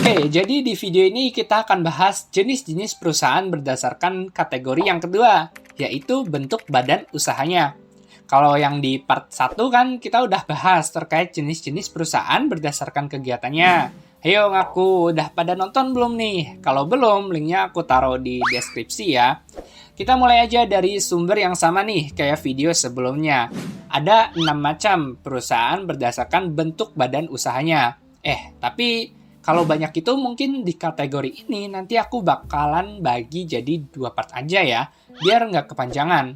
Oke, jadi di video ini kita akan bahas jenis-jenis perusahaan berdasarkan kategori yang kedua, yaitu bentuk badan usahanya. Kalau yang di part 1 kan kita udah bahas terkait jenis-jenis perusahaan berdasarkan kegiatannya. Ayo ngaku, udah pada nonton belum nih? Kalau belum, linknya aku taruh di deskripsi ya. Kita mulai aja dari sumber yang sama nih, kayak video sebelumnya. Ada 6 macam perusahaan berdasarkan bentuk badan usahanya. Tapi kalau banyak itu mungkin di kategori ini nanti aku bakalan bagi jadi 2 part aja ya, biar nggak kepanjangan.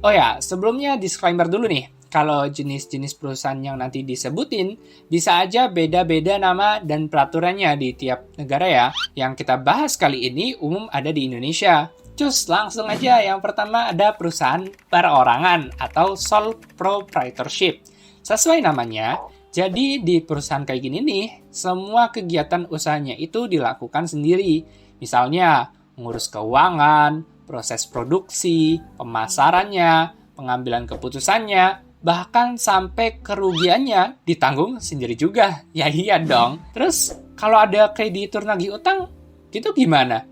Oh ya, sebelumnya disclaimer dulu nih. Kalau jenis-jenis perusahaan yang nanti disebutin, bisa aja beda-beda nama dan peraturannya di tiap negara ya. Yang kita bahas kali ini umum ada di Indonesia. Cus, langsung aja. Yang pertama ada perusahaan perorangan atau sole proprietorship. Sesuai namanya, jadi di perusahaan kayak gini nih, semua kegiatan usahanya itu dilakukan sendiri. Misalnya, ngurus keuangan, proses produksi, pemasarannya, pengambilan keputusannya, bahkan sampai kerugiannya ditanggung sendiri juga. Ya iya dong. Terus, kalau ada kreditur nagih utang, gitu gimana?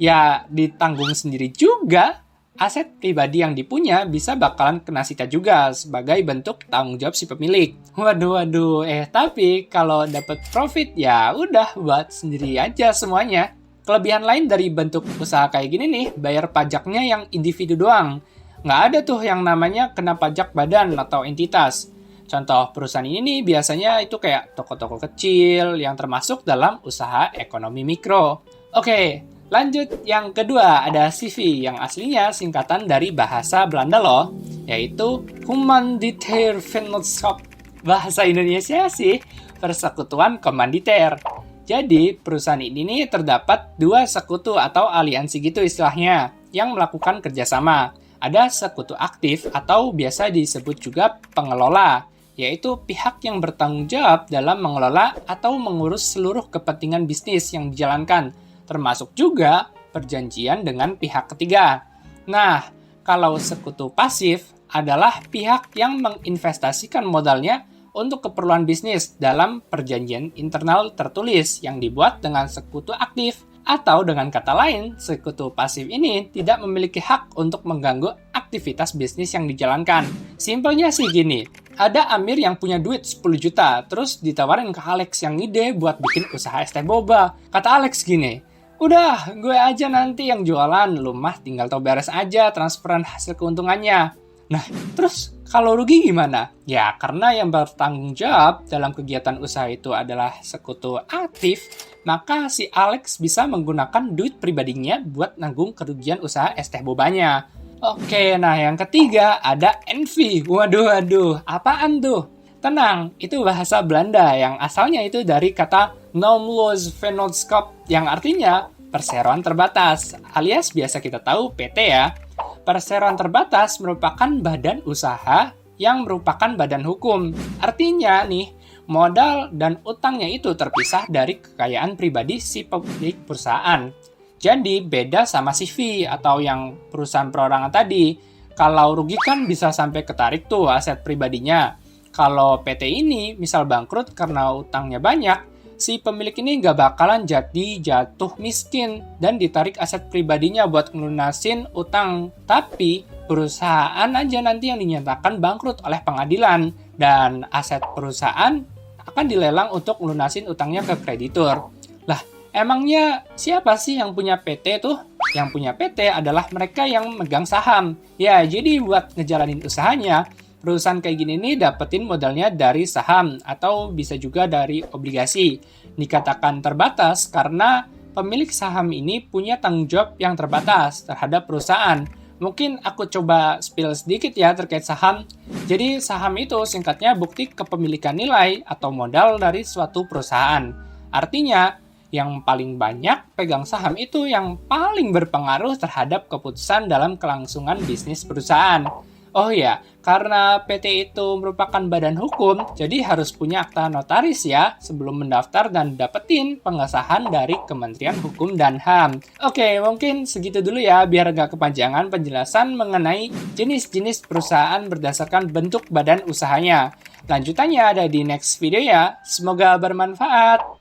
Ya ditanggung sendiri juga. Aset pribadi yang dipunya bisa bakalan kena sita juga sebagai bentuk tanggung jawab si pemilik. Waduh. Tapi kalau dapat profit ya udah buat sendiri aja semuanya. Kelebihan lain dari bentuk usaha kayak gini nih, bayar pajaknya yang individu doang. Nggak ada tuh yang namanya kena pajak badan atau entitas. Contoh perusahaan ini nih biasanya itu kayak toko-toko kecil yang termasuk dalam usaha ekonomi mikro. Oke, lanjut yang kedua ada CV yang aslinya singkatan dari bahasa Belanda loh, yaitu Humanitair Vennootschap. Bahasa Indonesia sih persekutuan komanditer. Jadi perusahaan ini nih terdapat 2 sekutu atau aliansi gitu istilahnya yang melakukan kerjasama. Ada sekutu aktif atau biasa disebut juga pengelola, yaitu pihak yang bertanggung jawab dalam mengelola atau mengurus seluruh kepentingan bisnis yang dijalankan, termasuk juga perjanjian dengan pihak ketiga. Nah, kalau sekutu pasif adalah pihak yang menginvestasikan modalnya untuk keperluan bisnis dalam perjanjian internal tertulis yang dibuat dengan sekutu aktif. Atau dengan kata lain, sekutu pasif ini tidak memiliki hak untuk mengganggu aktivitas bisnis yang dijalankan. Simpelnya sih gini, ada Amir yang punya duit 10 juta, terus ditawarin ke Alex yang ide buat bikin usaha es teh boba. Kata Alex gini, udah, gue aja nanti yang jualan, lu mah tinggal tau beres aja transferan hasil keuntungannya. Nah, terus kalau rugi gimana? Ya, karena yang bertanggung jawab dalam kegiatan usaha itu adalah sekutu aktif, maka si Alex bisa menggunakan duit pribadinya buat nanggung kerugian usaha es teh bobanya. Oke, nah yang ketiga ada NV. Waduh, apaan tuh? Tenang, itu bahasa Belanda yang asalnya itu dari kata Naamloos Vennootschap yang artinya perseroan terbatas, alias biasa kita tahu PT ya. Perseroan terbatas merupakan badan usaha yang merupakan badan hukum. Artinya nih, modal dan utangnya itu terpisah dari kekayaan pribadi si pemilik perusahaan. Jadi beda sama CV atau yang perusahaan perorangan tadi. Kalau rugi kan bisa sampai ketarik tuh aset pribadinya. Kalau PT ini misal bangkrut karena utangnya banyak, si pemilik ini nggak bakalan jadi jatuh miskin dan ditarik aset pribadinya buat ngelunasin utang. Tapi perusahaan aja nanti yang dinyatakan bangkrut oleh pengadilan dan aset perusahaan akan dilelang untuk ngelunasin utangnya ke kreditur. Lah, emangnya siapa sih yang punya PT tuh? Yang punya PT adalah mereka yang megang saham. Ya, jadi buat ngejalanin usahanya, perusahaan kayak gini nih dapetin modalnya dari saham atau bisa juga dari obligasi. Dikatakan terbatas karena pemilik saham ini punya tanggung jawab yang terbatas terhadap perusahaan. Mungkin aku coba spill sedikit ya terkait saham. Jadi saham itu singkatnya bukti kepemilikan nilai atau modal dari suatu perusahaan. Artinya, yang paling banyak pegang saham itu yang paling berpengaruh terhadap keputusan dalam kelangsungan bisnis perusahaan. Oh ya, karena PT itu merupakan badan hukum, jadi harus punya akta notaris ya sebelum mendaftar dan dapetin pengesahan dari Kementerian Hukum dan HAM. Oke, mungkin segitu dulu ya biar gak kepanjangan penjelasan mengenai jenis-jenis perusahaan berdasarkan bentuk badan usahanya. Lanjutannya ada di next video ya. Semoga bermanfaat.